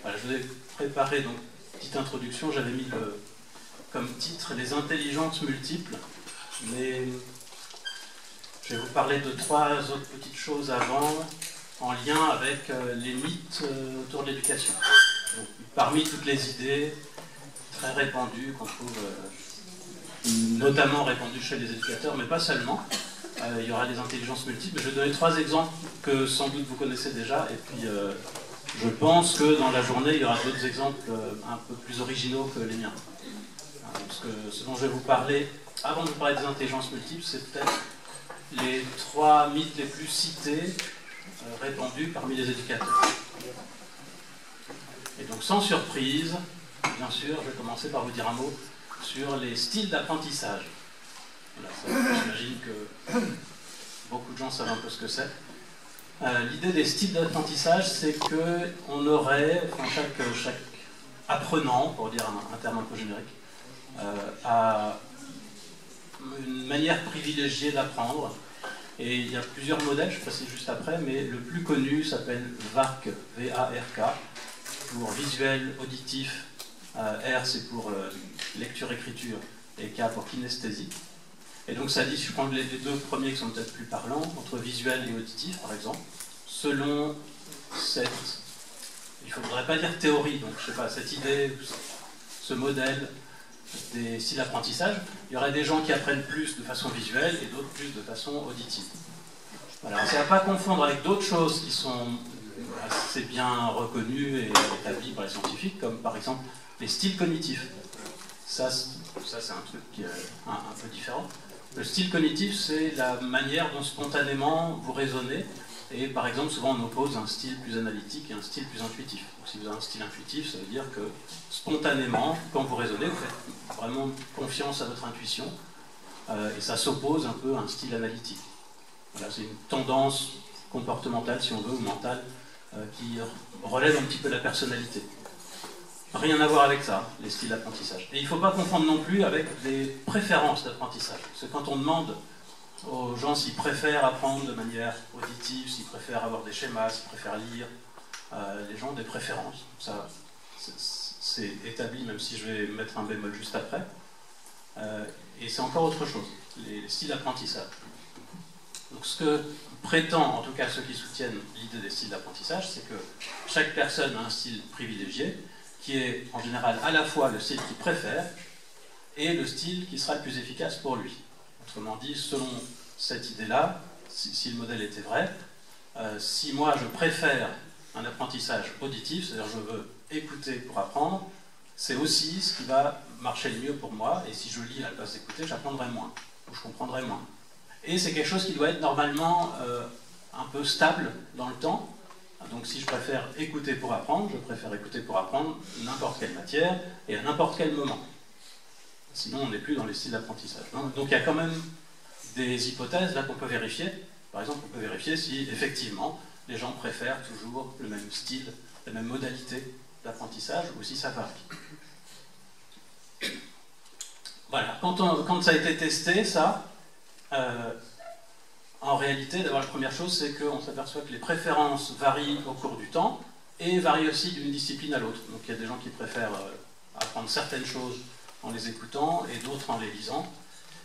Voilà, je vous ai préparé donc petite introduction, j'avais mis comme titre les intelligences multiples, mais je vais vous parler de 3 autres petites choses avant, en lien avec les mythes autour de l'éducation. Parmi toutes les idées très répandues qu'on trouve notamment répandues chez les éducateurs, mais pas seulement, il y aura des intelligences multiples. Je vais donner 3 exemples que sans doute vous connaissez déjà, et puis je pense que dans la journée, il y aura d'autres exemples un peu plus originaux que les miens. Parce que ce dont je vais vous parler, avant de vous parler des intelligences multiples, c'est peut-être les 3 mythes les plus cités, répandus parmi les éducateurs. Et donc sans surprise, bien sûr, je vais commencer par vous dire un mot sur les styles d'apprentissage. Voilà, j'imagine que beaucoup de gens savent un peu ce que c'est. L'idée des styles d'apprentissage, c'est qu'on aurait, enfin, chaque apprenant, pour dire un terme un peu générique, a une manière privilégiée d'apprendre. Et il y a plusieurs modèles, je précise juste après, mais le plus connu s'appelle VARK, V-A-R-K, pour visuel, auditif, R c'est pour lecture-écriture, et K pour kinesthésie. Et donc ça dit, je prends les 2 premiers qui sont peut-être plus parlants, entre visuel et auditif par exemple, selon cette, il ne faudrait pas dire théorie, donc je sais pas, cette idée, ce modèle des styles d'apprentissage, il y aurait des gens qui apprennent plus de façon visuelle et d'autres plus de façon auditive. Voilà, c'est à ne pas confondre avec d'autres choses qui sont assez bien reconnues et établies par les scientifiques, comme par exemple les styles cognitifs. Ça c'est un truc qui est un peu différent. Le style cognitif, c'est la manière dont spontanément vous raisonnez. Et par exemple, souvent on oppose un style plus analytique et un style plus intuitif. Donc si vous avez un style intuitif, ça veut dire que spontanément, quand vous raisonnez, vous faites vraiment confiance à votre intuition. Et ça s'oppose un peu à un style analytique. Voilà, c'est une tendance comportementale, si on veut, ou mentale, qui relève un petit peu la personnalité. Rien à voir avec ça, les styles d'apprentissage. Et il ne faut pas confondre non plus avec des préférences d'apprentissage. Parce que quand on demande aux gens s'ils préfèrent apprendre de manière auditive, s'ils préfèrent avoir des schémas, s'ils préfèrent lire, les gens ont des préférences. Ça, c'est établi, même si je vais mettre un bémol juste après. Et c'est encore autre chose, les styles d'apprentissage. Donc ce que prétend, en tout cas ceux qui soutiennent l'idée des styles d'apprentissage, c'est que chaque personne a un style privilégié, qui est en général à la fois le style qu'il préfère et le style qui sera le plus efficace pour lui. Autrement dit, selon cette idée-là, si le modèle était vrai, si moi je préfère un apprentissage auditif, c'est-à-dire je veux écouter pour apprendre, c'est aussi ce qui va marcher le mieux pour moi, et si je lis à la place d'écouter, j'apprendrai moins, ou je comprendrai moins. Et c'est quelque chose qui doit être normalement un peu stable dans le temps. Donc si je préfère écouter pour apprendre, je préfère écouter pour apprendre n'importe quelle matière et à n'importe quel moment. Sinon on n'est plus dans les styles d'apprentissage. Donc il y a quand même des hypothèses là qu'on peut vérifier. Par exemple, on peut vérifier si effectivement les gens préfèrent toujours le même style, la même modalité d'apprentissage, ou si ça varie. Voilà, quand ça a été testé, ça, en réalité, d'abord la première chose, c'est qu'on s'aperçoit que les préférences varient au cours du temps et varient aussi d'une discipline à l'autre. Donc il y a des gens qui préfèrent apprendre certaines choses en les écoutant et d'autres en les lisant,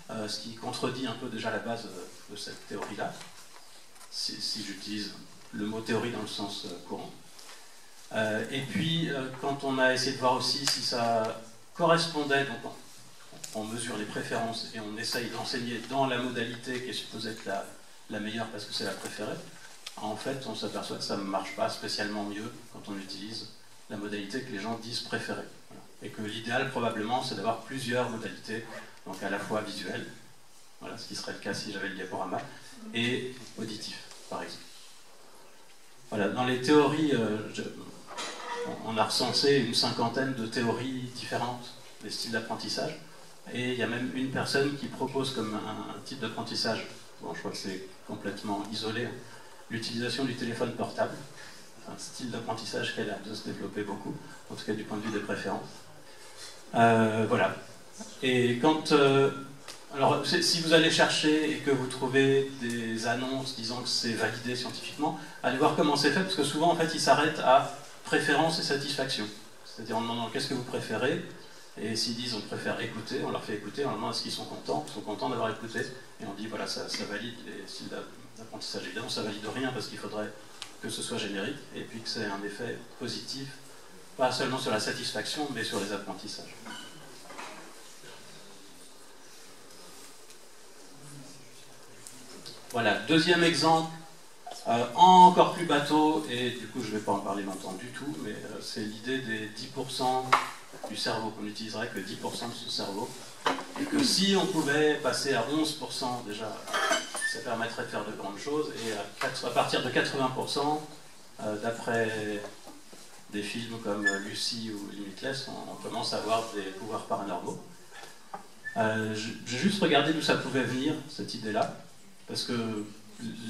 ce qui contredit un peu déjà la base de cette théorie-là, si j'utilise le mot théorie dans le sens courant. Et puis, quand on a essayé de voir aussi si ça correspondait, donc on mesure les préférences et on essaye d'enseigner dans la modalité qui est supposée être la meilleure parce que c'est la préférée, en fait, on s'aperçoit que ça ne marche pas spécialement mieux quand on utilise la modalité que les gens disent préférer. Voilà. Et que l'idéal, probablement, c'est d'avoir plusieurs modalités, donc à la fois visuelle, voilà, ce qui serait le cas si j'avais le diaporama, et auditif, par exemple. Voilà, dans les théories, on a recensé une 50aine de théories différentes des styles d'apprentissage, et il y a même une personne qui propose comme un type d'apprentissage, bon, je crois que c'est complètement isolé, l'utilisation du téléphone portable, un style d'apprentissage qui a l'air de se développer beaucoup, en tout cas du point de vue des préférences. Voilà. Et quand Alors, si vous allez chercher et que vous trouvez des annonces disant que c'est validé scientifiquement, allez voir comment c'est fait, parce que souvent, en fait, ils s'arrêtent à préférence et satisfaction. C'est-à-dire en demandant qu'est-ce que vous préférez, et s'ils disent on préfère écouter, on leur fait écouter, on leur demande est-ce qu'ils sont contents d'avoir écouté, et on dit voilà, ça valide les styles d'apprentissage. Évidemment, ça valide rien, parce qu'il faudrait que ce soit générique, et puis que ça ait un effet positif, pas seulement sur la satisfaction, mais sur les apprentissages. Voilà, deuxième exemple, encore plus bateau, et du coup je ne vais pas en parler longtemps du tout, mais c'est l'idée des 10% du cerveau, qu'on n'utiliserait que 10% de ce cerveau, et que si on pouvait passer à 11%, déjà, ça permettrait de faire de grandes choses, et à partir de 80%, d'après des films comme Lucy ou Limitless, on commence à avoir des pouvoirs paranormaux. J'ai juste regardé d'où ça pouvait venir, cette idée-là, parce que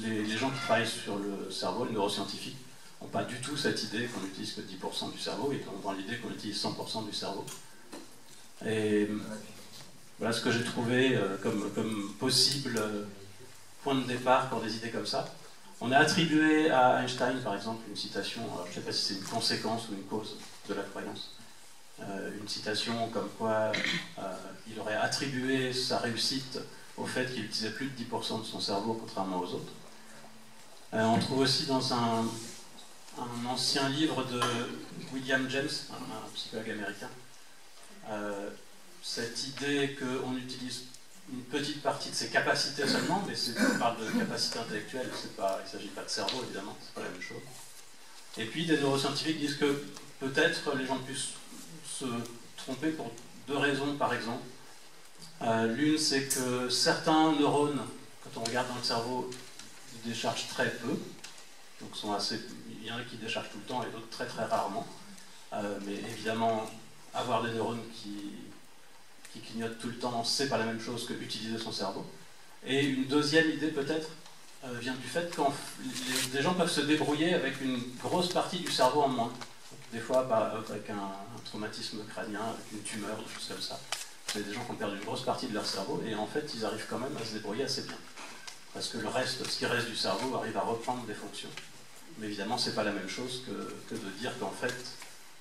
les gens qui travaillent sur le cerveau, les neuroscientifiques, n'ont pas du tout cette idée qu'on n'utilise que 10% du cerveau, ils ont dans l'idée qu'on utilise 100% du cerveau. Et voilà ce que j'ai trouvé comme possible point de départ pour des idées comme ça. On a attribué à Einstein, par exemple, une citation, je ne sais pas si c'est une conséquence ou une cause de la croyance, une citation comme quoi il aurait attribué sa réussite au fait qu'il utilisait plus de 10% de son cerveau, contrairement aux autres. On trouve aussi dans un ancien livre de William James, un psychologue américain, cette idée qu'on utilise une petite partie de ses capacités seulement, mais on parle de capacité intellectuelle, il ne s'agit pas de cerveau, évidemment, c'est pas la même chose. Et puis des neuroscientifiques disent que peut-être les gens puissent se tromper pour deux raisons, par exemple. L'une, c'est que certains neurones, quand on regarde dans le cerveau, déchargent très peu. Donc il y en a qui déchargent tout le temps et d'autres très très rarement. Mais évidemment, avoir des neurones qui clignotent tout le temps, c'est pas la même chose que utiliser son cerveau. Et une deuxième idée peut-être vient du fait que des gens peuvent se débrouiller avec une grosse partie du cerveau en moins. Donc, des fois avec un traumatisme crânien, avec une tumeur, des choses comme ça. C'est des gens qui ont perdu une grosse partie de leur cerveau et en fait ils arrivent quand même à se débrouiller assez bien. Parce que ce qui reste du cerveau arrive à reprendre des fonctions. Mais évidemment c'est pas la même chose que de dire qu'en fait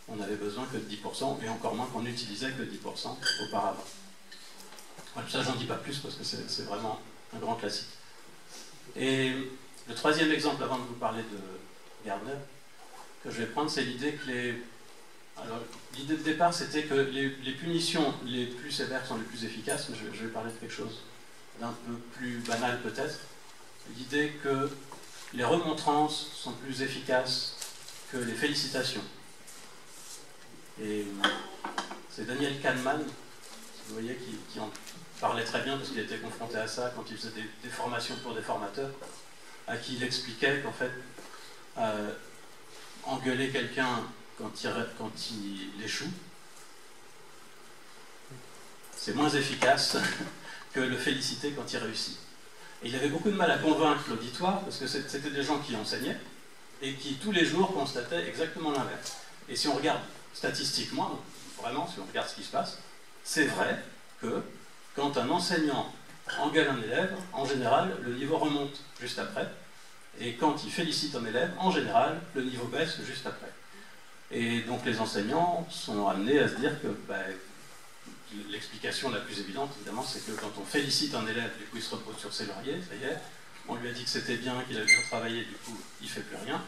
on n'avait besoin que de 10% et encore moins qu'on n'utilisait que 10% auparavant. Voilà, ça j'en dis pas plus parce que c'est vraiment un grand classique. Et le troisième exemple avant de vous parler de Gardner que je vais prendre, c'est l'idée que alors, l'idée de départ, c'était que les punitions les plus sévères sont les plus efficaces, mais je vais parler de quelque chose d'un peu plus banal peut-être. L'idée que les remontrances sont plus efficaces que les félicitations. Et c'est Daniel Kahneman, vous voyez, qui en parlait très bien parce qu'il était confronté à ça quand il faisait des formations pour des formateurs, à qui il expliquait qu'en fait, engueuler quelqu'un quand il échoue, c'est moins efficace que le féliciter quand il réussit. Et il avait beaucoup de mal à convaincre l'auditoire, parce que c'était des gens qui enseignaient, et qui tous les jours constataient exactement l'inverse. Et si on regarde statistiquement, vraiment, si on regarde ce qui se passe, c'est vrai que quand un enseignant engueule un élève, en général, le niveau remonte juste après, et quand il félicite un élève, en général, le niveau baisse juste après. Et donc les enseignants sont amenés à se dire que l'explication la plus évidente, évidemment, c'est que quand on félicite un élève, du coup il se repose sur ses lauriers, ça y est, on lui a dit que c'était bien, qu'il avait bien travaillé, du coup il ne fait plus rien.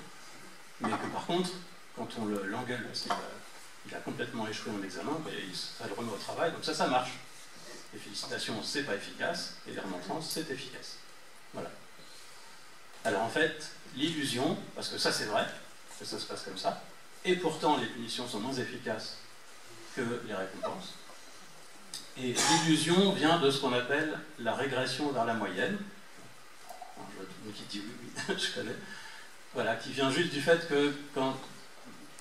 Mais que par contre, quand on l'engueule parce qu'il a complètement échoué en examen, ça le remet au travail, donc ça marche. Les félicitations, c'est pas efficace, et les remontrances, c'est efficace. Voilà. Alors en fait, l'illusion, parce que ça c'est vrai, que ça se passe comme ça, et pourtant les punitions sont moins efficaces que les récompenses. Et l'illusion vient de ce qu'on appelle la régression vers la moyenne. Alors, je vois tout le monde qui dit oui, je connais. Voilà, qui vient juste du fait que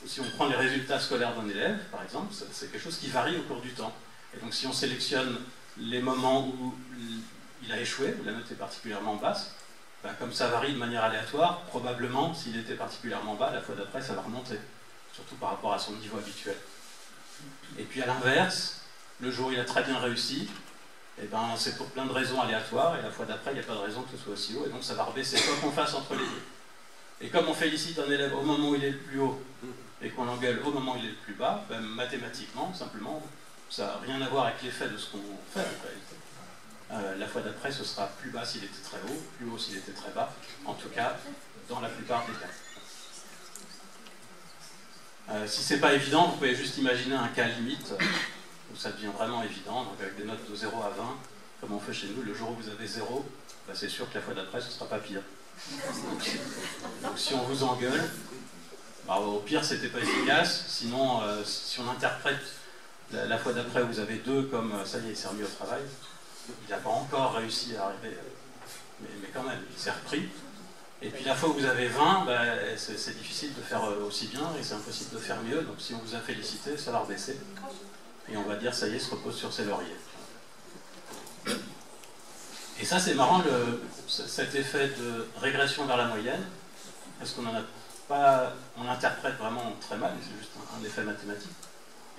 si on prend les résultats scolaires d'un élève, par exemple, c'est quelque chose qui varie au cours du temps. Et donc si on sélectionne les moments où il a échoué, où la note est particulièrement basse, comme ça varie de manière aléatoire, probablement, s'il était particulièrement bas, la fois d'après, ça va remonter, surtout par rapport à son niveau habituel. Et puis à l'inverse, le jour où il a très bien réussi, et ben c'est pour plein de raisons aléatoires, et la fois d'après, il n'y a pas de raison que ce soit aussi haut, et donc ça va rebaisser, quoi qu'on fasse entre les deux. Et comme on félicite un élève au moment où il est le plus haut, et qu'on l'engueule au moment où il est le plus bas, ben, mathématiquement, simplement, ça n'a rien à voir avec l'effet de ce qu'on fait en réalité. La fois d'après, ce sera plus bas s'il était très haut, plus haut s'il était très bas, en tout cas, dans la plupart des cas. Si c'est pas évident, vous pouvez juste imaginer un cas limite où ça devient vraiment évident, donc avec des notes de 0 à 20, comme on fait chez nous, le jour où vous avez 0, ben c'est sûr que la fois d'après, ce ne sera pas pire. Donc si on vous engueule, ben, au pire, c'était pas efficace, sinon, si on interprète la fois d'après, vous avez 2 comme ça y est, il s'est remis au travail, il n'a pas encore réussi à arriver, mais quand même, il s'est repris. Et puis la fois où vous avez 20, ben, c'est difficile de faire aussi bien et c'est impossible de faire mieux. Donc si on vous a félicité, ça va rebaisser. Et on va dire, ça y est, se repose sur ses lauriers. Et ça, c'est marrant, cet effet de régression vers la moyenne, parce qu'on n'en a pas, on l'interprète vraiment très mal, c'est juste un effet mathématique.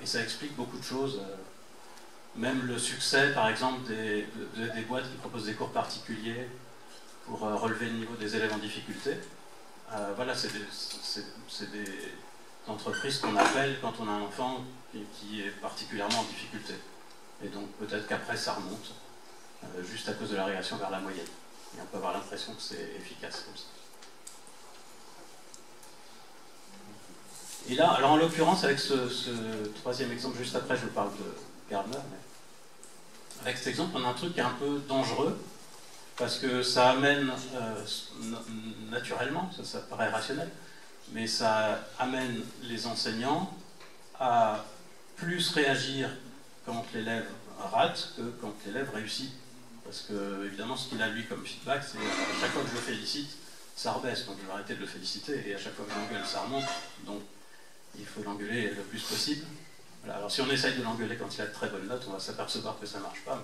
Et ça explique beaucoup de choses. Même le succès, par exemple, des boîtes qui proposent des cours particuliers pour relever le niveau des élèves en difficulté. Voilà, c'est des entreprises qu'on appelle quand on a un enfant qui est particulièrement en difficulté. Et donc peut-être qu'après ça remonte, juste à cause de la régression vers la moyenne. Et on peut avoir l'impression que c'est efficace comme ça. Et là, alors en l'occurrence, avec ce troisième exemple, juste après je vous parle de Gardner, mais avec cet exemple, on a un truc qui est un peu dangereux, parce que ça amène, naturellement, ça paraît rationnel, mais ça amène les enseignants à plus réagir quand l'élève rate que quand l'élève réussit. Parce que, évidemment, ce qu'il a lui comme feedback, c'est à chaque fois que je le félicite, ça rebaisse, donc je vais arrêter de le féliciter, et à chaque fois que je l'engueule, ça remonte, donc il faut l'engueuler le plus possible. Voilà. Alors si on essaye de l'engueuler quand il a de très bonnes notes, on va s'apercevoir que ça ne marche pas.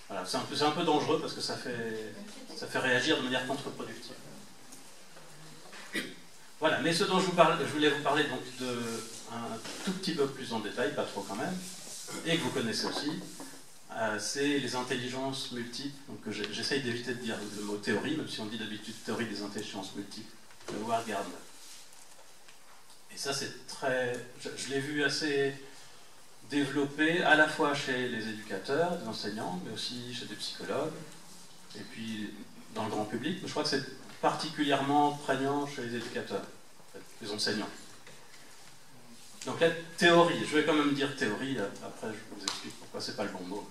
Voilà, c'est un peu dangereux parce que ça fait réagir de manière contre-productive. Voilà, mais ce dont je voulais vous parler donc un tout petit peu plus en détail, pas trop quand même, et que vous connaissez aussi, c'est les intelligences multiples. Donc j'essaye d'éviter de dire le mot théorie, même si on dit d'habitude théorie des intelligences multiples, de Howard Gardner. Et ça c'est très... Je l'ai vu assez développé à la fois chez les éducateurs, les enseignants, mais aussi chez des psychologues, et puis dans le grand public. Mais je crois que c'est particulièrement prégnant chez les éducateurs, les enseignants. Donc la théorie, je vais quand même dire théorie, après je vous explique pourquoi c'est pas le bon mot.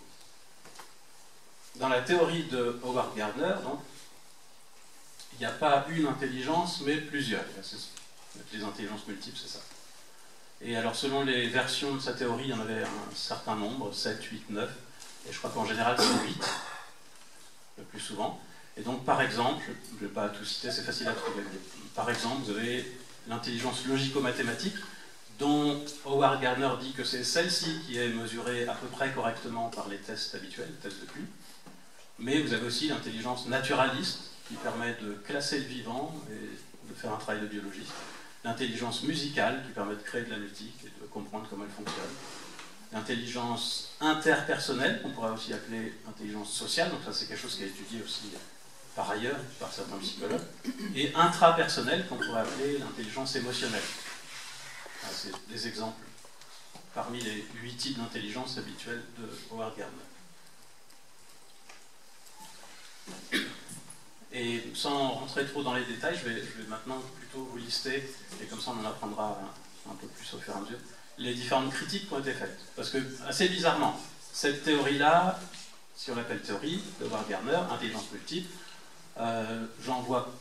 Dans la théorie de Howard Gardner, donc, il n'y a pas une intelligence, mais plusieurs. Les intelligences multiples, c'est ça. Et alors selon les versions de sa théorie, il y en avait un certain nombre, 7, 8, 9, et je crois qu'en général c'est 8, le plus souvent. Et donc par exemple, je ne vais pas tout citer, c'est facile à trouver, mais par exemple vous avez l'intelligence logico-mathématique, dont Howard Gardner dit que c'est celle-ci qui est mesurée à peu près correctement par les tests habituels, les tests de QI. Mais vous avez aussi l'intelligence naturaliste, qui permet de classer le vivant et de faire un travail de biologiste. L'intelligence musicale, qui permet de créer de la musique et de comprendre comment elle fonctionne. L'intelligence interpersonnelle, qu'on pourrait aussi appeler intelligence sociale, donc ça c'est quelque chose qui est étudié aussi par ailleurs, par certains psychologues. Et intrapersonnelle, qu'on pourrait appeler l'intelligence émotionnelle. C'est des exemples parmi les 8 types d'intelligence habituels de Howard Gardner. Et sans rentrer trop dans les détails, je vais maintenant plutôt vous lister, et comme ça on en apprendra un peu plus au fur et à mesure, les différentes critiques qui ont été faites. Parce que, assez bizarrement, cette théorie-là, si on l'appelle théorie, de Howard Gardner, intelligence multiple, j'en vois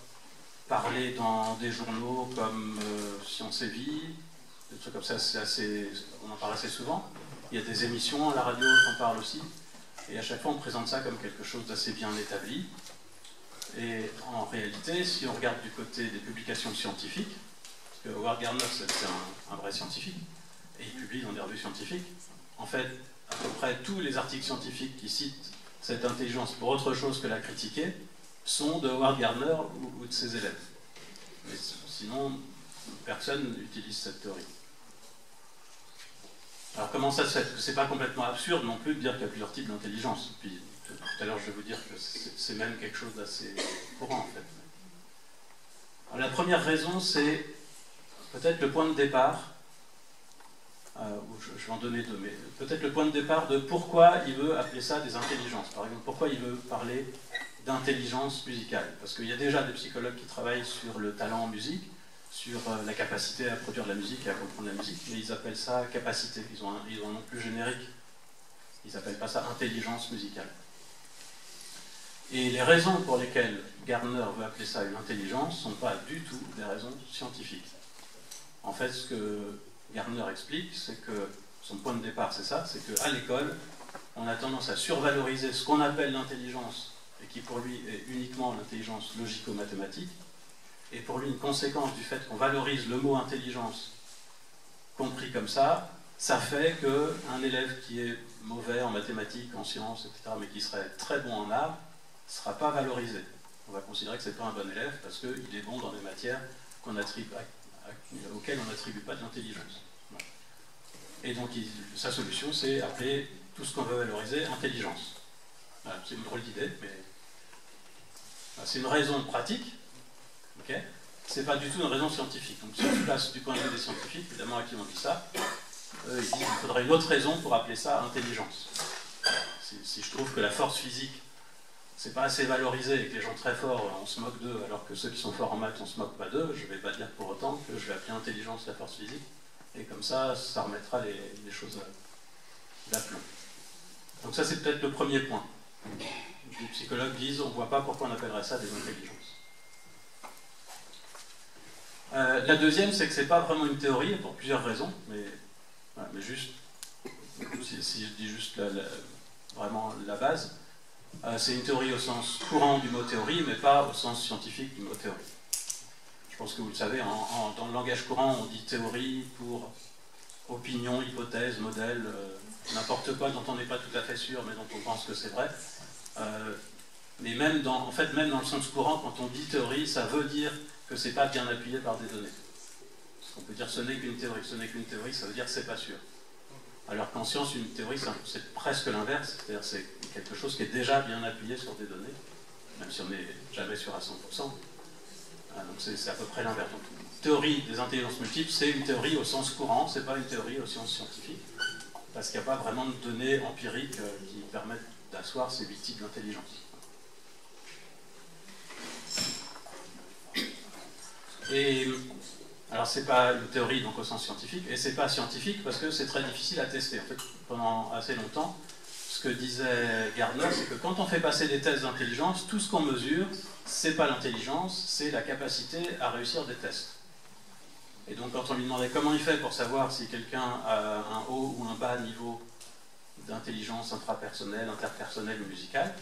parler dans des journaux comme Science et Vie, des trucs comme ça, on en parle assez souvent. Il y a des émissions à la radio qui en parlent aussi, et à chaque fois on présente ça comme quelque chose d'assez bien établi. Et en réalité, si on regarde du côté des publications scientifiques, parce que Howard Gardner c'est un vrai scientifique, et il publie dans des revues scientifiques, en fait, à peu près tous les articles scientifiques qui citent cette intelligence pour autre chose que la critiquer sont de Howard Gardner ou de ses élèves. Mais sinon, personne n'utilise cette théorie. Alors comment ça se fait? Parce que c'est pas complètement absurde non plus de dire qu'il y a plusieurs types d'intelligence. Puis tout à l'heure je vais vous dire que c'est même quelque chose d'assez courant en fait. Alors, la première raison c'est peut-être le point de départ, je vais en donner deux, mais peut-être le point de départ de pourquoi il veut appeler ça des intelligences. Par exemple, pourquoi il veut parler d'intelligence musicale? Parce qu'il y a déjà des psychologues qui travaillent sur le talent en musique, sur la capacité à produire de la musique et à comprendre la musique, mais ils appellent ça capacité, ils ont un nom plus générique, ils n'appellent pas ça intelligence musicale. Et les raisons pour lesquelles Gardner veut appeler ça une intelligence ne sont pas du tout des raisons scientifiques. En fait, ce que Gardner explique, c'est que son point de départ, c'est ça, c'est qu'à l'école, on a tendance à survaloriser ce qu'on appelle l'intelligence, et qui pour lui est uniquement l'intelligence logico-mathématique, et pour lui une conséquence du fait qu'on valorise le mot intelligence, compris comme ça fait qu'un élève qui est mauvais en mathématiques, en sciences, etc., mais qui serait très bon en art, ne sera pas valorisé. On va considérer que ce n'est pas un bon élève parce qu'il est bon dans des matières auxquelles on n'attribue pas de l'intelligence. Voilà. Et donc sa solution, c'est appeler tout ce qu'on veut valoriser intelligence. Voilà, c'est une drôle d'idée, mais c'est une raison pratique. Okay, c'est pas du tout une raison scientifique. Donc si on se place du point de vue des scientifiques, évidemment à qui on dit ça, ils disent qu'il faudrait une autre raison pour appeler ça intelligence. Si je trouve que la force physique c'est pas assez valorisé et que les gens très forts on se moque d'eux alors que ceux qui sont forts en maths on se moque pas d'eux, je vais pas dire pour autant que je vais appeler intelligence la force physique et comme ça remettra les choses d'aplomb. Donc ça c'est peut-être le premier point. Les psychologues disent on voit pas pourquoi on appellerait ça des intelligences. La deuxième, c'est que c'est pas vraiment une théorie, pour plusieurs raisons, mais juste, si je dis juste vraiment la base, c'est une théorie au sens courant du mot théorie, mais pas au sens scientifique du mot théorie. Je pense que vous le savez, dans le langage courant, on dit théorie pour opinion, hypothèse, modèle, n'importe quoi dont on n'est pas tout à fait sûr, mais dont on pense que c'est vrai. Mais même dans le sens courant, quand on dit théorie, ça veut dire que c'est pas bien appuyé par des données. Parce qu'on peut dire ce n'est qu'une théorie. Ce n'est qu'une théorie, ça veut dire c'est pas sûr. Alors qu'en science, une théorie, c'est presque l'inverse. C'est-à-dire c'est quelque chose qui est déjà bien appuyé sur des données, même si on n'est jamais sûr à 100%. Donc c'est à peu près l'inverse. Donc, théorie des intelligences multiples, c'est une théorie au sens courant, c'est pas une théorie aux sciences scientifiques, parce qu'il n'y a pas vraiment de données empiriques qui permettent d'asseoir ces 8 types d'intelligence. Et alors c'est pas une théorie donc au sens scientifique, et c'est pas scientifique parce que c'est très difficile à tester. En fait, pendant assez longtemps, ce que disait Gardner, c'est que quand on fait passer des tests d'intelligence, tout ce qu'on mesure, c'est pas l'intelligence, c'est la capacité à réussir des tests. Et donc quand on lui demandait comment il fait pour savoir si quelqu'un a un haut ou un bas niveau d'intelligence intrapersonnelle, interpersonnelle ou musicale,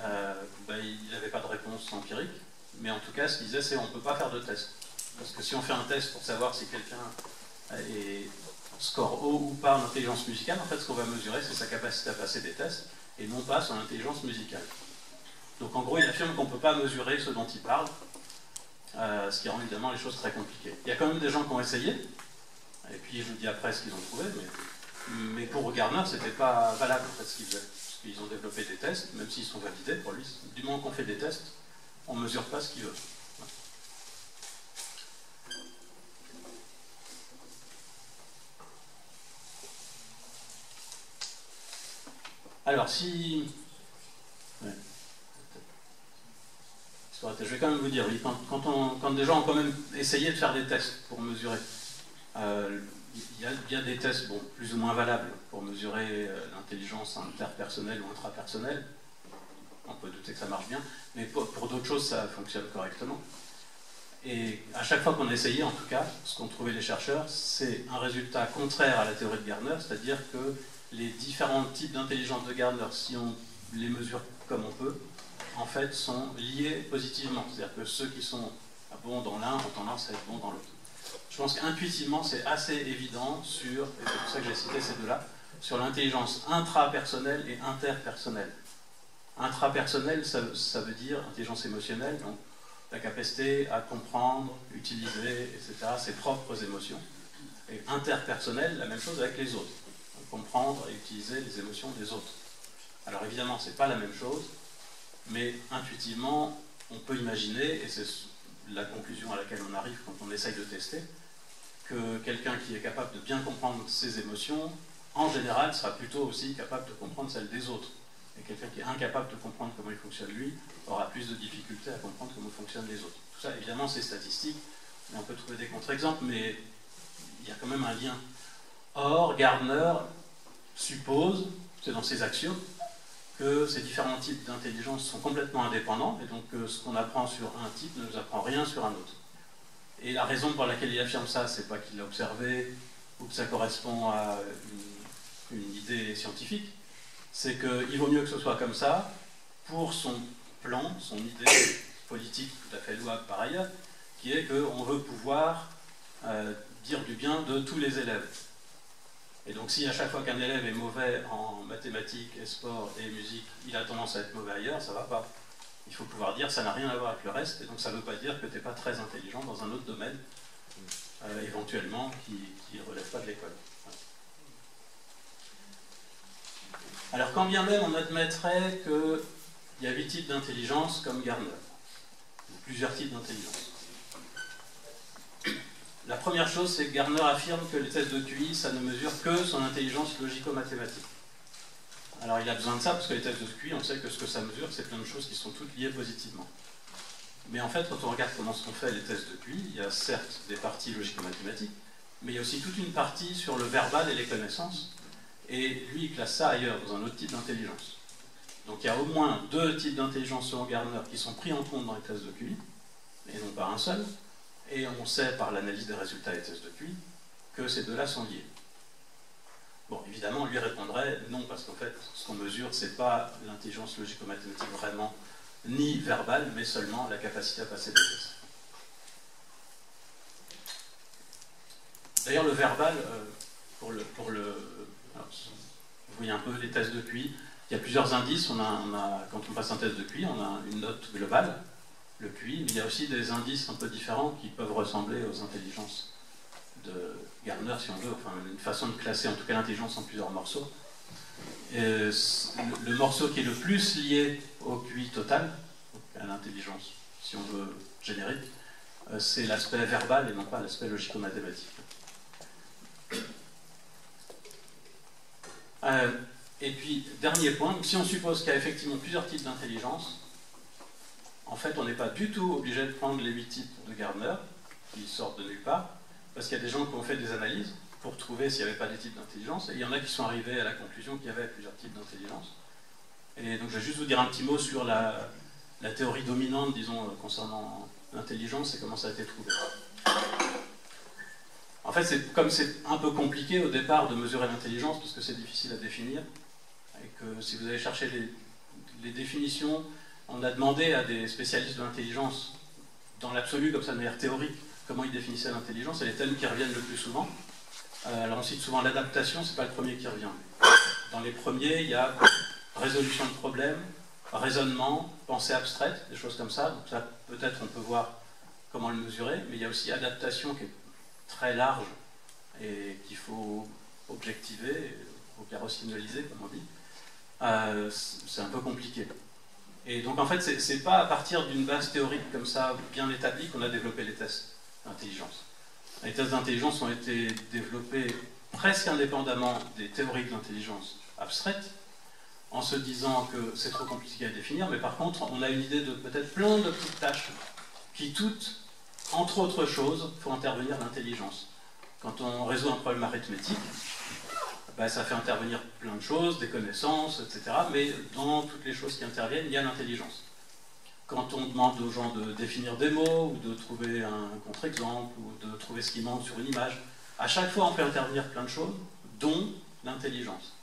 il n'avait pas de réponse empirique. Mais en tout cas, ce qu'il disait, c'est qu'on ne peut pas faire de test. Parce que si on fait un test pour savoir si quelqu'un score haut ou pas en intelligence musicale, en fait, ce qu'on va mesurer, c'est sa capacité à passer des tests, et non pas son intelligence musicale. Donc en gros, il affirme qu'on ne peut pas mesurer ce dont il parle, ce qui rend évidemment les choses très compliquées. Il y a quand même des gens qui ont essayé, et puis je vous dis après ce qu'ils ont trouvé, mais pour Gardner, ce n'était pas valable en fait, ce qu'ils faisaient. Parce qu'ils ont développé des tests, même s'ils sont validés pour lui, du moment qu'on fait des tests, on ne mesure pas ce qu'il veut. Alors, si... Ouais. Je vais quand même vous dire, oui, quand des gens ont quand même essayé de faire des tests pour mesurer, il y a des tests plus ou moins valables pour mesurer l'intelligence interpersonnelle ou intrapersonnelle. On peut douter que ça marche bien, mais pour d'autres choses, ça fonctionne correctement. Et à chaque fois qu'on a essayé, en tout cas, ce qu'ont trouvé les chercheurs, c'est un résultat contraire à la théorie de Gardner, c'est-à-dire que les différents types d'intelligence de Gardner, si on les mesure comme on peut, en fait, sont liés positivement. C'est-à-dire que ceux qui sont bons dans l'un ont tendance à être bons dans l'autre. Je pense qu'intuitivement, c'est assez évident sur, et c'est pour ça que j'ai cité ces deux-là, sur l'intelligence intrapersonnelle et interpersonnelle. Intrapersonnelle, ça veut dire intelligence émotionnelle, donc la capacité à comprendre, utiliser, etc., ses propres émotions. Et interpersonnel, la même chose avec les autres. Comprendre et utiliser les émotions des autres. Alors évidemment, ce n'est pas la même chose, mais intuitivement, on peut imaginer, et c'est la conclusion à laquelle on arrive quand on essaye de tester, que quelqu'un qui est capable de bien comprendre ses émotions, en général, sera plutôt aussi capable de comprendre celles des autres. Et quelqu'un qui est incapable de comprendre comment il fonctionne lui, aura plus de difficultés à comprendre comment fonctionnent les autres. Tout ça, évidemment, c'est statistique, et on peut trouver des contre-exemples, mais il y a quand même un lien. Or, Gardner suppose, c'est dans ses axiomes, que ces différents types d'intelligence sont complètement indépendants, et donc ce qu'on apprend sur un type ne nous apprend rien sur un autre. Et la raison pour laquelle il affirme ça, c'est pas qu'il l'a observé, ou que ça correspond à une idée scientifique, c'est qu'il vaut mieux que ce soit comme ça pour son plan, son idée politique tout à fait louable par ailleurs, qui est qu'on veut pouvoir dire du bien de tous les élèves. Et donc si à chaque fois qu'un élève est mauvais en mathématiques, et sport et musique, il a tendance à être mauvais ailleurs, ça ne va pas. Il faut pouvoir dire ça n'a rien à voir avec le reste, et donc ça ne veut pas dire que tu n'es pas très intelligent dans un autre domaine, éventuellement, qui ne relève pas de l'école. Voilà. Alors quand bien même on admettrait qu'il y a 8 types d'intelligence comme Gardner, ou plusieurs types d'intelligence. La première chose, c'est que Gardner affirme que les tests de QI, ça ne mesure que son intelligence logico-mathématique. Alors il a besoin de ça, parce que les tests de QI, on sait que ce que ça mesure, c'est plein de choses qui sont toutes liées positivement. Mais en fait, quand on regarde comment sont faits les tests de QI, il y a certes des parties logico-mathématiques, mais il y a aussi toute une partie sur le verbal et les connaissances, et lui, il classe ça ailleurs, dans un autre type d'intelligence. Donc il y a au moins 2 types d'intelligence selon Gardner qui sont pris en compte dans les tests de QI, et non pas un seul. Et on sait par l'analyse des résultats des tests de QI que ces deux-là sont liés. Bon, évidemment, on lui répondrait non, parce qu'en fait, ce qu'on mesure, c'est pas l'intelligence logico-mathématique vraiment, ni verbale, mais seulement la capacité à passer des tests. D'ailleurs, le verbal, alors, vous voyez un peu les tests de QI, il y a plusieurs indices. Quand on passe un test de QI, on a une note globale, le QI, mais il y a aussi des indices un peu différents qui peuvent ressembler aux intelligences de Gardner, si on veut, enfin une façon de classer en tout cas l'intelligence en plusieurs morceaux. Et le morceau qui est le plus lié au QI total, à l'intelligence, si on veut, générique, c'est l'aspect verbal et non pas l'aspect logico-mathématique. Et puis, dernier point, si on suppose qu'il y a effectivement plusieurs types d'intelligence, en fait, on n'est pas du tout obligé de prendre les 8 types de Gardner, qui sortent de nulle part, parce qu'il y a des gens qui ont fait des analyses pour trouver s'il n'y avait pas des types d'intelligence, et il y en a qui sont arrivés à la conclusion qu'il y avait plusieurs types d'intelligence. Et donc je vais juste vous dire un petit mot sur la théorie dominante, disons, concernant l'intelligence et comment ça a été trouvé. En fait, comme c'est un peu compliqué au départ de mesurer l'intelligence, parce que c'est difficile à définir, et que si vous allez chercher les définitions, on a demandé à des spécialistes de l'intelligence, dans l'absolu, comme ça de manière théorique, comment ils définissaient l'intelligence, et les thèmes qui reviennent le plus souvent. Alors on cite souvent l'adaptation, c'est pas le premier qui revient. Dans les premiers, il y a résolution de problèmes, raisonnement, pensée abstraite, des choses comme ça. Donc ça, peut-être on peut voir comment le mesurer, mais il y a aussi adaptation qui est très large et qu'il faut objectiver, ou carrossignaliser, comme on dit. C'est un peu compliqué. Et donc en fait, c'est pas à partir d'une base théorique comme ça, bien établie, qu'on a développé les tests d'intelligence. Les tests d'intelligence ont été développés presque indépendamment des théories de l'intelligence abstraite, en se disant que c'est trop compliqué à définir, mais par contre, on a une idée de peut-être plein de petites tâches qui toutes, entre autres choses, font intervenir l'intelligence. Quand on résout un problème arithmétique, ben, ça fait intervenir plein de choses, des connaissances, etc. Mais dans toutes les choses qui interviennent, il y a l'intelligence. Quand on demande aux gens de définir des mots, ou de trouver un contre-exemple, ou de trouver ce qui manque sur une image, à chaque fois on fait intervenir plein de choses, dont l'intelligence.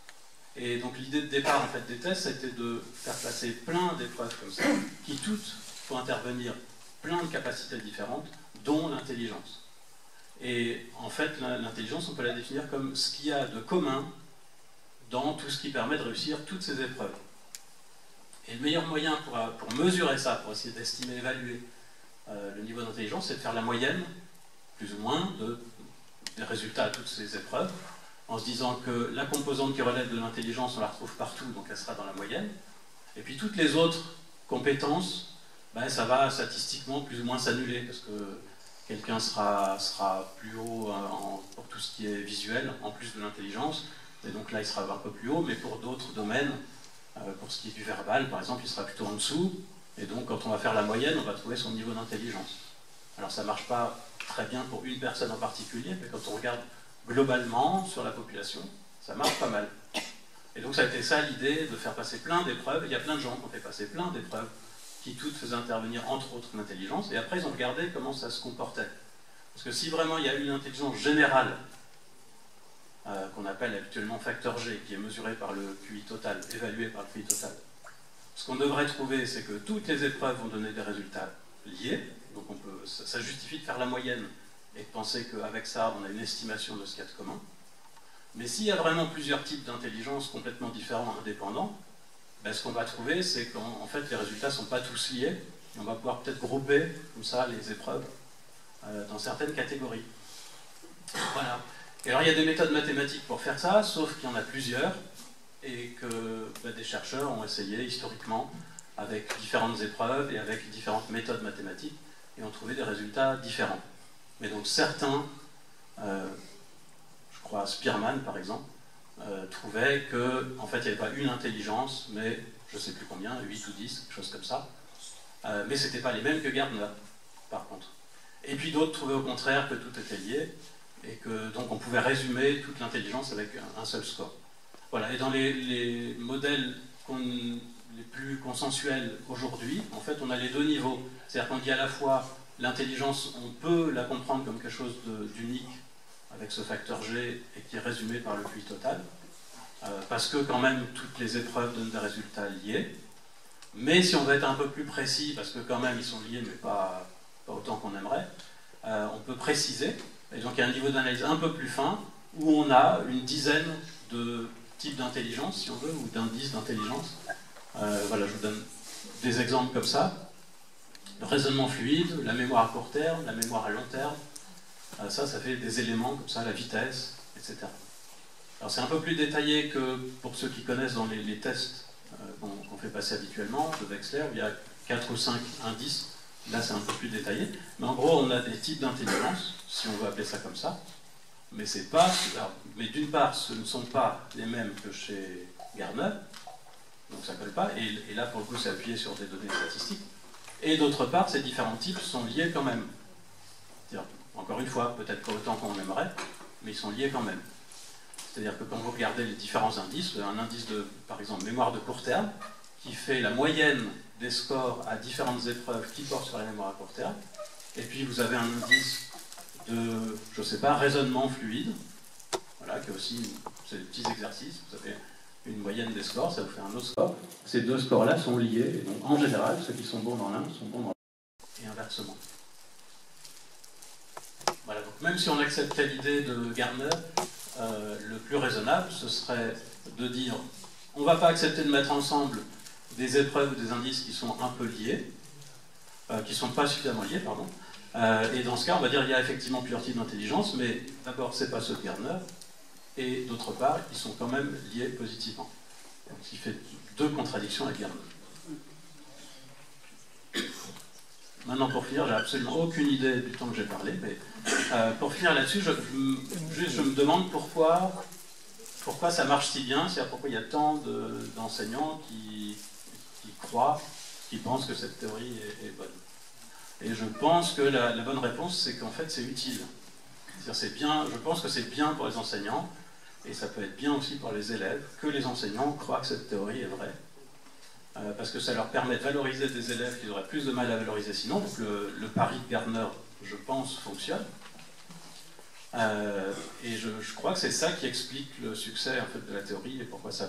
Et donc l'idée de départ en fait, des tests, c'était de faire passer plein d'épreuves comme ça, qui toutes font intervenir plein de capacités différentes, dont l'intelligence. Et en fait, l'intelligence, on peut la définir comme ce qu'il y a de commun dans tout ce qui permet de réussir toutes ces épreuves. Et le meilleur moyen pour mesurer ça, pour essayer d'estimer, évaluer le niveau d'intelligence, c'est de faire la moyenne, plus ou moins, de des résultats à toutes ces épreuves, en se disant que la composante qui relève de l'intelligence, on la retrouve partout, donc elle sera dans la moyenne. Et puis toutes les autres compétences, ben, ça va statistiquement plus ou moins s'annuler, parce que quelqu'un sera plus haut pour tout ce qui est visuel, en plus de l'intelligence, et donc là il sera un peu plus haut, mais pour d'autres domaines, pour ce qui est du verbal par exemple, il sera plutôt en dessous, et donc quand on va faire la moyenne, on va trouver son niveau d'intelligence. Alors ça ne marche pas très bien pour une personne en particulier, mais quand on regarde globalement sur la population, ça marche pas mal. Et donc ça a été ça l'idée de faire passer plein d'épreuves. Il y a plein de gens qui ont fait passer plein d'épreuves qui toutes faisaient intervenir entre autres l'intelligence, et après ils ont regardé comment ça se comportait. Parce que si vraiment il y a une intelligence générale, qu'on appelle habituellement facteur G, qui est mesuré par le QI total, évalué par le QI total, ce qu'on devrait trouver, c'est que toutes les épreuves vont donner des résultats liés, donc ça justifie de faire la moyenne et de penser qu'avec ça, on a une estimation de ce qu'il y a de commun. Mais s'il y a vraiment plusieurs types d'intelligence complètement différents, indépendants, ben, ce qu'on va trouver, c'est qu'en fait, les résultats ne sont pas tous liés, et on va pouvoir peut-être grouper, comme ça, les épreuves dans certaines catégories. Voilà. Et alors, il y a des méthodes mathématiques pour faire ça, sauf qu'il y en a plusieurs, et que ben, des chercheurs ont essayé, historiquement, avec différentes épreuves et avec différentes méthodes mathématiques, et ont trouvé des résultats différents. Mais donc, certains... je crois Spearman par exemple, trouvait qu'en fait il n'y avait pas une intelligence, mais je ne sais plus combien, 8 ou 10, quelque chose comme ça. Mais ce n'était pas les mêmes que Gardner, par contre. Et puis d'autres trouvaient au contraire que tout était lié, et que donc on pouvait résumer toute l'intelligence avec un seul score. Voilà, et dans les modèles les plus consensuels aujourd'hui, en fait on a les deux niveaux. C'est-à-dire qu'on dit à la fois l'intelligence, on peut la comprendre comme quelque chose d'unique, avec ce facteur G et qui est résumé par le QI total, parce que quand même toutes les épreuves donnent des résultats liés. Mais si on veut être un peu plus précis, parce que quand même ils sont liés, mais pas autant qu'on aimerait, on peut préciser. Et donc il y a un niveau d'analyse un peu plus fin, où on a une dizaine de types d'intelligence, si on veut, ou d'indices d'intelligence. Voilà, je vous donne des exemples comme ça. Le raisonnement fluide, la mémoire à court terme, la mémoire à long terme. Ça fait des éléments comme ça, la vitesse, etc. Alors c'est un peu plus détaillé que pour ceux qui connaissent dans les tests qu'on fait passer habituellement, de Wechsler, où il y a 4 ou 5 indices. Là c'est un peu plus détaillé. Mais en gros on a des types d'intelligence, si on veut appeler ça comme ça. Mais c'est pas... mais d'une part, ce ne sont pas les mêmes que chez Gardner, donc ça ne colle pas, et là pour le coup c'est appuyé sur des données statistiques. Et d'autre part, ces différents types sont liés quand même. C'est-à-dire, encore une fois, peut-être pas autant qu'on aimerait, mais ils sont liés quand même. C'est-à-dire que quand vous regardez les différents indices, vous avez un indice de, par exemple, mémoire de court terme, qui fait la moyenne des scores à différentes épreuves qui portent sur la mémoire à court terme, et puis vous avez un indice de, je ne sais pas, raisonnement fluide, voilà, qui est aussi, c'est des petits exercices, vous avez une moyenne des scores, ça vous fait un autre score. Ces deux scores-là sont liés, et donc en général, ceux qui sont bons dans l'un sont bons dans l'autre, et inversement. Voilà, donc même si on acceptait l'idée de Gardner, le plus raisonnable, ce serait de dire on ne va pas accepter de mettre ensemble des épreuves ou des indices qui sont un peu liés, qui ne sont pas suffisamment liés, pardon. Et dans ce cas, on va dire qu'il y a effectivement plusieurs types d'intelligence, mais d'abord, ce n'est pas ceux de Gardner, et d'autre part, ils sont quand même liés positivement. Donc, il fait deux contradictions avec Gardner. Maintenant, pour finir, j'ai absolument aucune idée du temps que j'ai parlé, mais pour finir là-dessus, je me demande pourquoi ça marche si bien, c'est-à-dire pourquoi il y a tant d'enseignants qui croient, qui pensent que cette théorie est bonne. Et je pense que la bonne réponse, c'est qu'en fait, c'est utile. C'est bien, je pense que c'est bien pour les enseignants, et ça peut être bien aussi pour les élèves, que les enseignants croient que cette théorie est vraie. Parce que ça leur permet de valoriser des élèves qui auraient plus de mal à valoriser sinon. Donc le pari de Gardner, je pense, fonctionne. Et je crois que c'est ça qui explique le succès en fait, de la théorie et pourquoi ça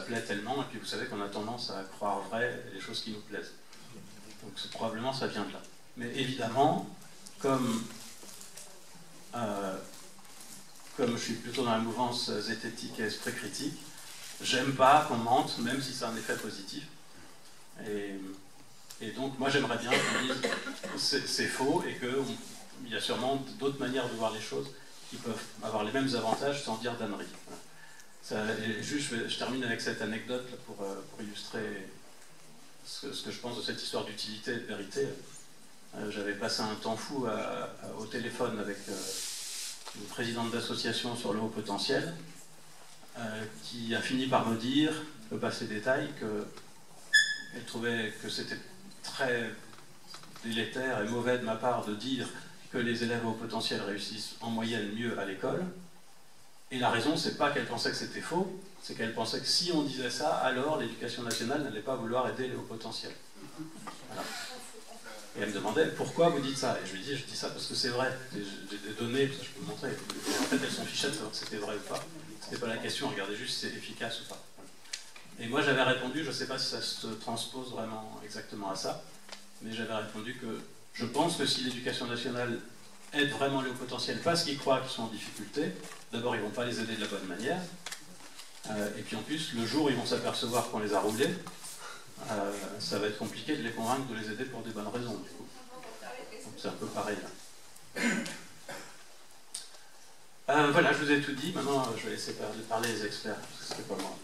plaît tellement. Et puis vous savez qu'on a tendance à croire vrai les choses qui nous plaisent. Donc probablement ça vient de là. Mais évidemment, comme je suis plutôt dans la mouvance zététique et esprit critique, j'aime pas qu'on mente, même si c'est un effet positif. Et donc, moi, j'aimerais bien qu'on dise c'est faux et qu'il y a sûrement d'autres manières de voir les choses qui peuvent avoir les mêmes avantages sans dire d'ânerie. Voilà. Juste, je termine avec cette anecdote là, pour illustrer ce que je pense de cette histoire d'utilité et de vérité. J'avais passé un temps fou au téléphone avec une présidente d'association sur le haut potentiel, qui a fini par me dire, je ne peux pas passer détails, qu'elle trouvait que c'était très délétère et mauvais de ma part de dire que les élèves au potentiel réussissent en moyenne mieux à l'école. Et la raison, c'est pas qu'elle pensait que c'était faux, c'est qu'elle pensait que si on disait ça, alors l'éducation nationale n'allait pas vouloir aider les hauts potentiels. Voilà. Et elle me demandait pourquoi vous dites ça. Et je lui dis ça parce que c'est vrai. J'ai des données, ça je peux vous montrer. Et en fait, elles sont fichettes de savoir si c'était vrai ou pas. C'était pas la question, regardez juste si c'est efficace ou pas. Et moi j'avais répondu, je ne sais pas si ça se transpose vraiment exactement à ça, mais j'avais répondu que je pense que si l'éducation nationale aide vraiment les hauts potentiels parce qu'ils croient qu'ils sont en difficulté, d'abord ils ne vont pas les aider de la bonne manière, et puis en plus, le jour où ils vont s'apercevoir qu'on les a roulés, ça va être compliqué de les convaincre de les aider pour des bonnes raisons, du coup. Donc c'est un peu pareil là. Voilà, je vous ai tout dit, maintenant je vais laisser parler les experts, parce que c'était pas moi.